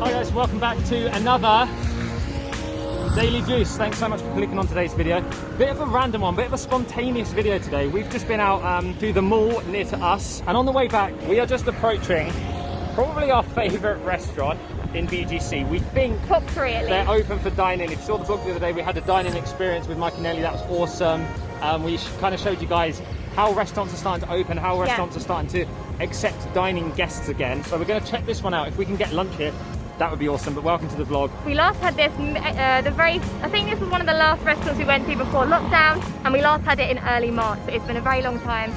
Hi guys, welcome back to another Daily Juice. Thanks so much for clicking on today's video. Bit of a random one, bit of a spontaneous video today. We've just been out to the mall near to us, and on the way back we are just approaching probably our favourite restaurant in BGC. We think top 3 at least. They're open for dining. If you saw the vlog the other day, we had a dining experience with Mike and Nelly. That was awesome. We kind of showed you guys how restaurants are starting to open, how restaurants are starting to accept dining guests again. So we're going to check this one out. If we can get lunch here, that would be awesome. But welcome to the vlog. We last had this, I think this was one of the last restaurants we went to before lockdown, and we last had it in early March, so it's been a very long time.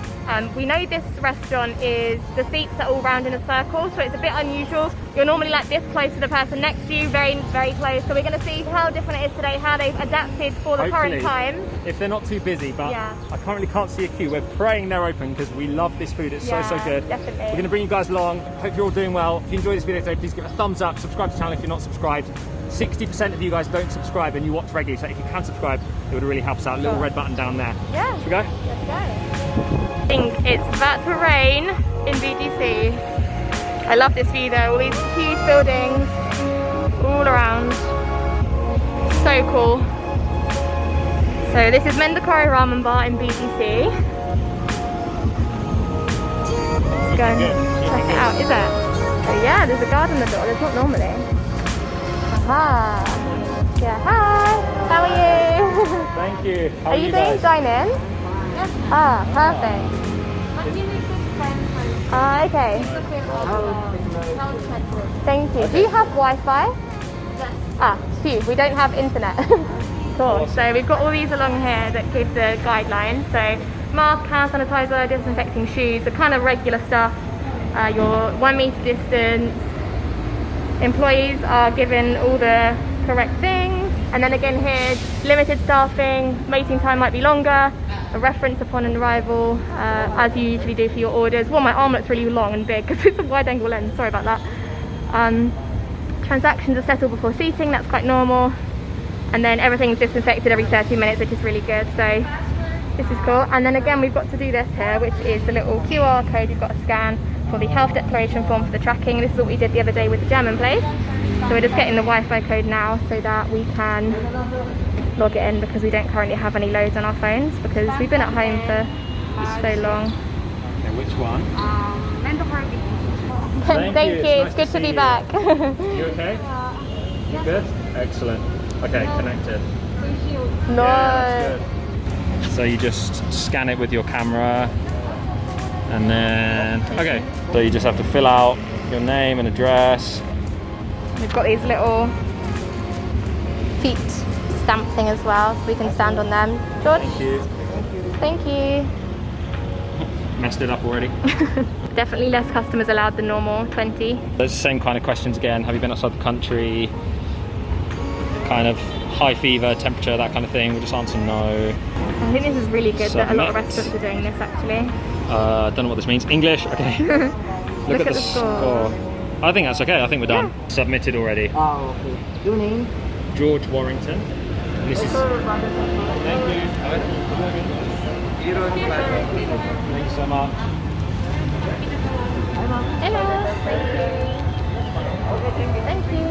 We know this restaurant the seats are all round in a circle, so it's a bit unusual. You're normally like this close to the person next to you, very, very close. So we're going to see how different it is today, how they've adapted for the current times. If they're not too busy, but I currently can't see a queue. We're praying they're open because we love this food. It's so good. Definitely. We're going to bring you guys along. Hope you're all doing well. If you enjoyed this video today, please give it a thumbs up. Subscribe to the channel if you're not subscribed. 60% of you guys don't subscribe and you watch regularly, so if you can subscribe, it would really help us out. Little red button down there. Yeah. Should we go? Let's go. I think it's about to rain in BGC. I love this view though, all these huge buildings all around. So cool. So this is Mendokoro Ramen Bar in BGC. Let's go and check it out. Is it? Oh yeah, there's a guard on the door. There's not normally. Aha. Yeah, hi. How are you? Thank you. How are you doing dine-in? Yes. Ah, perfect. Ah, okay. Thank you. Do you have Wi-Fi? Yes. Ah, phew, we don't have internet. Cool. So we've got all these along here that give the guidelines. So mask, hand sanitizer, disinfecting shoes, the kind of regular stuff. Your 1 meter distance. Employees are given all the correct things. And then again here, limited staffing, waiting time might be longer, a reference upon an arrival, as you usually do for your orders. Well, my arm looks really long and big because it's a wide angle lens, sorry about that. Transactions are settled before seating, that's quite normal. And then everything's disinfected every 30 minutes, which is really good. So this is cool. And then again, we've got to do this here, which is the little QR code you've got to scan for the health declaration form for the tracking. This is what we did the other day with the German place. So we're just getting the Wi-Fi code now so that we can log it in, because we don't currently have any loads on our phones because we've been at home for so long. Okay, which one? Thank you. It's good to be back. You okay? You good? Excellent. Okay, connected. Thank you. No. Yeah, that's good. So you just scan it with your camera, and then so you just have to fill out your name and address. We've got these little feet stamp thing as well, so we can stand on them. George? Thank you. Thank you. Messed it up already. Definitely less customers allowed than normal, 20. Those same kind of questions again. Have you been outside the country? Kind of high fever, temperature, that kind of thing. We'll just answer no. I think this is really good that a lot of Submit. restaurants are doing this actually. Don't know what this means. English, okay. Look at the score. I think that's okay. I think we're done. Yeah. Submitted already. Oh, okay. Your name? George Warrington. And this is. Thank you. Thank you so much. Hello. Thank you. Thank you.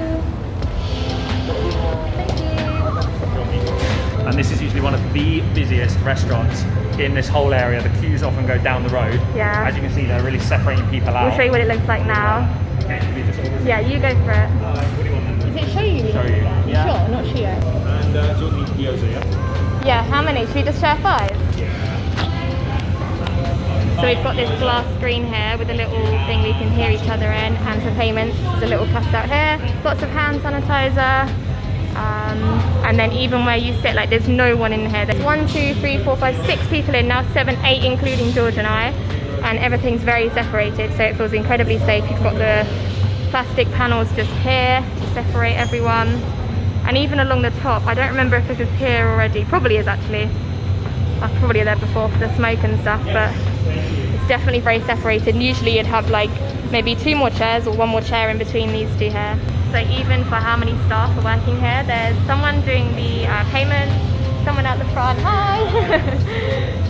And this is usually one of the busiest restaurants in this whole area. The queues often go down the road. Yeah. As you can see, they're really separating people out. We'll show you what it looks like now. Okay, should we just order? Yeah, you go for it. What do you want then? Is it shoyu? Shoyu. Yeah. Sure, not shio. And do you want the gyoza, yeah? Yeah, how many? Should we just share 5? So we've got this glass screen here with a little thing we can hear each other in, and for payments, there's a little cutout here. Lots of hand sanitizer. And then even where you sit, like there's no one in here. There's 1, 2, 3, 4, 5, 6 people in now, 7, 8 including George and I. And everything's very separated, so it feels incredibly safe. You've got the plastic panels just here to separate everyone. And even along the top, I don't remember if this is here already. Probably is actually. I was probably there before for the smoke and stuff, but it's definitely very separated. And usually you'd have like maybe 2 more chairs or 1 more chair in between these 2 here. So even for how many staff are working here, there's someone doing the payments, someone out the front, hi!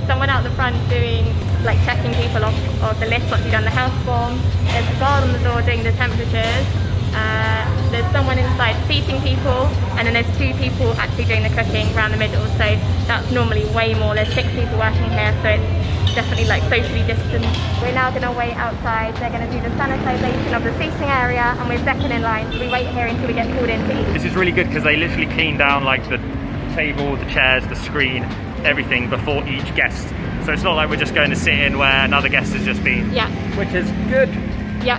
Someone out the front doing, like checking people off of the list once you've done the health form. There's a guard on the door doing the temperatures. There's someone inside seating people, and then there's 2 people actually doing the cooking around the middle, so that's normally way more. There's 6 people working here, so it's definitely like socially distanced. We're now going to wait outside. They're going to do the sanitisation of the seating area, and we're second in line, so we wait here until we get called in to eat. This is really good because they literally clean down like the table, the chairs, the screen, everything before each guest. So it's not like we're just going to sit in where another guest has just been. Yeah. Which is good. Yeah.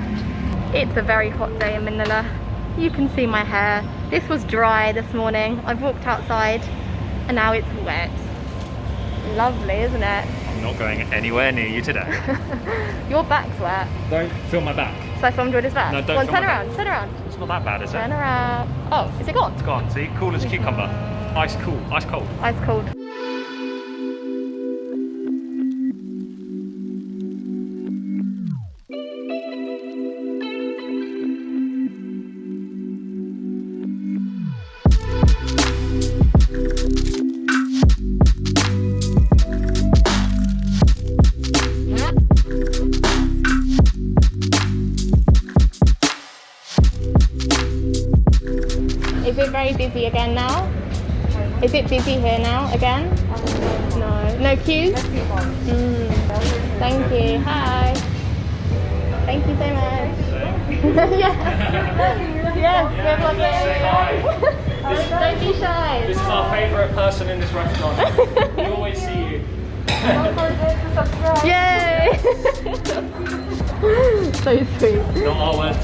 It's a very hot day in Manila. You can see my hair. This was dry this morning. I've walked outside and now it's wet. Lovely, isn't it? I'm not going anywhere near you today. Your back's wet. Don't film my back. So I filmed Jordan's back? No, don't Go on, film turn my around, back. turn around. It's not that bad, is it? Turn around. Oh, is it gone? It's gone. See, cool as a cucumber. Ice cool, ice cold. Ice cold. Is it very busy again now? Is it busy here now again? No. No queues? Thank you. Hi. Thank you so much. Yeah. Yes, we're vlogging. Don't be shy. This is our favourite person in this restaurant. We always see you. Yay! So sweet. Not our words.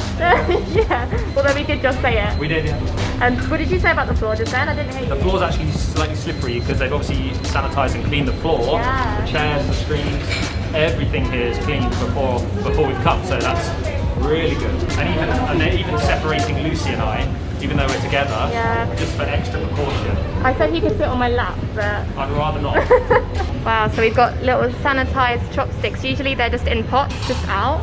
Yeah. Although we did just say it. We did, yeah. And what did you say about the floor just then? I didn't hear you. The floor's actually slightly slippery because they've obviously sanitised and cleaned the floor. Yeah. The chairs, the screens, everything here is cleaned before we've come, so that's really good. And they're even separating Lucy and I, even though we're together, Yeah. just for extra precaution. I said he could sit on my lap, but... I'd rather not. Wow, so we've got little sanitised chopsticks. Usually they're just in pots, just out.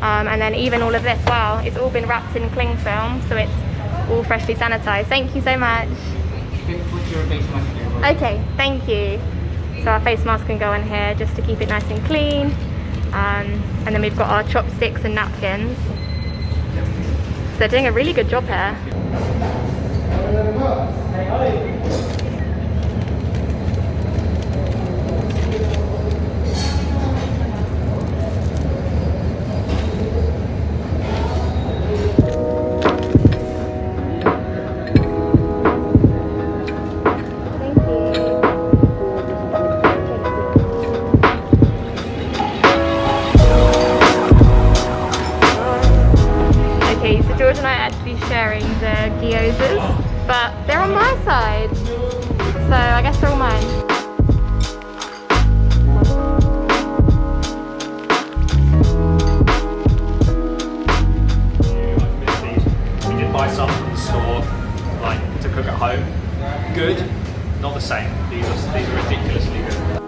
And then even all of this, wow, it's all been wrapped in cling film, so it's all freshly sanitised. Thank you so much. Put your face mask here. Okay, thank you. So our face mask can go in here just to keep it nice and clean. And then we've got our chopsticks and napkins. So they're doing a really good job here. George and I are actually sharing the gyozas, but they're on my side, so I guess they're all mine. We did buy some from the store, like to cook at home. Good, not the same. These are ridiculously good.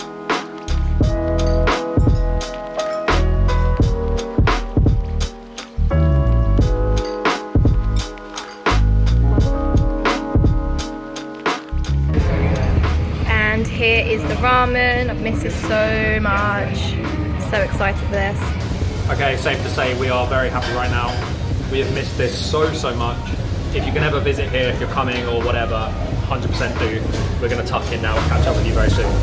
Here is the ramen. I've missed this so much. So excited for this. Okay, safe to say we are very happy right now. We have missed this so much. If you can ever visit here, if you're coming or whatever, 100% do. We're going to tuck in now and catch up with you very soon.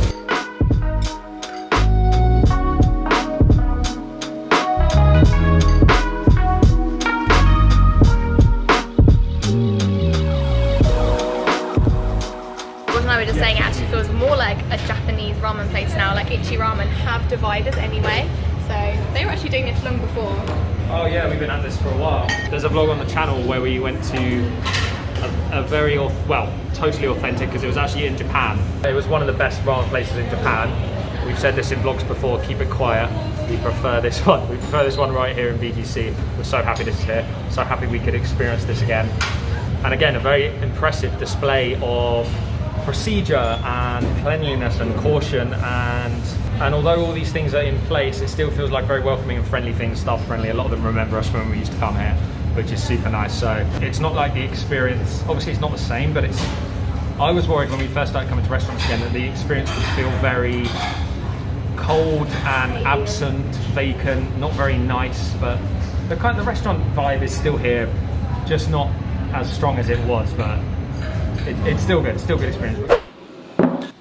Just saying, it actually feels more like a Japanese ramen place now. Like Ichi Ramen have dividers anyway, so they were actually doing this long before. Oh yeah, we've been at this for a while. There's a vlog on the channel where we went to a very, well, totally authentic, because it was actually in Japan. It was one of the best ramen places in Japan. We've said this in vlogs before, keep it quiet. We prefer this one. We prefer this one right here in BGC. We're so happy this is here. So happy we could experience this again. And again, a very impressive display of procedure and cleanliness and caution, and although all these things are in place, it still feels like very welcoming and friendly things, staff friendly. A lot of them remember us when we used to come here, which is super nice. So it's not like the experience, obviously it's not the same, but it's, I was worried when we first started coming to restaurants again that the experience would feel very cold and absent, vacant, not very nice, but the restaurant vibe is still here. just not as strong as it was, but it's still good. Still good experience.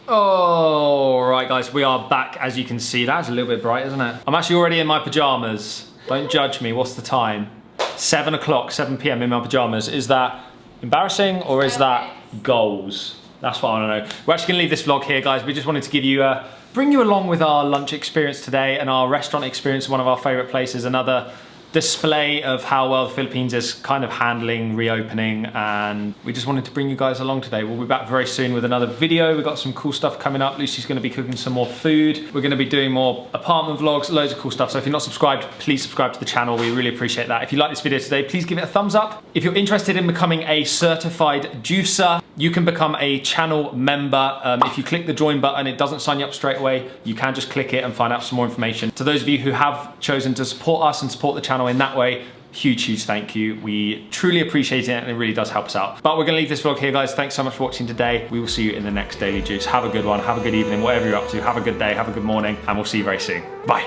Oh, right guys, we are back. As you can see, that's a little bit bright, isn't it? I'm actually already in my pajamas. Don't judge me. What's the time? 7 o'clock, 7 p.m. in my pajamas. Is that embarrassing or is that goals? That's what I want to know. We're actually going to leave this vlog here, guys. We just wanted to give you bring you along with our lunch experience today and our restaurant experience, one of our favorite places. Another display of how well the Philippines is kind of handling reopening, and we just wanted to bring you guys along today. We'll be back very soon with another video. We've got some cool stuff coming up. Lucy's going to be cooking some more food. We're going to be doing more apartment vlogs, loads of cool stuff. So if you're not subscribed, please subscribe to the channel. We really appreciate that. If you like this video today, please give it a thumbs up. If you're interested in becoming a certified juicer, you can become a channel member. If you click the join button, it doesn't sign you up straight away. You can just click it and find out some more information. To those of you who have chosen to support us and support the channel in that way, huge thank you. We truly appreciate it and it really does help us out. But we're gonna leave this vlog here, guys. Thanks so much for watching today. We will see you in the next Daily Juice. Have a good one, have a good evening, whatever you're up to. Have a good day, have a good morning, and we'll see you very soon. Bye.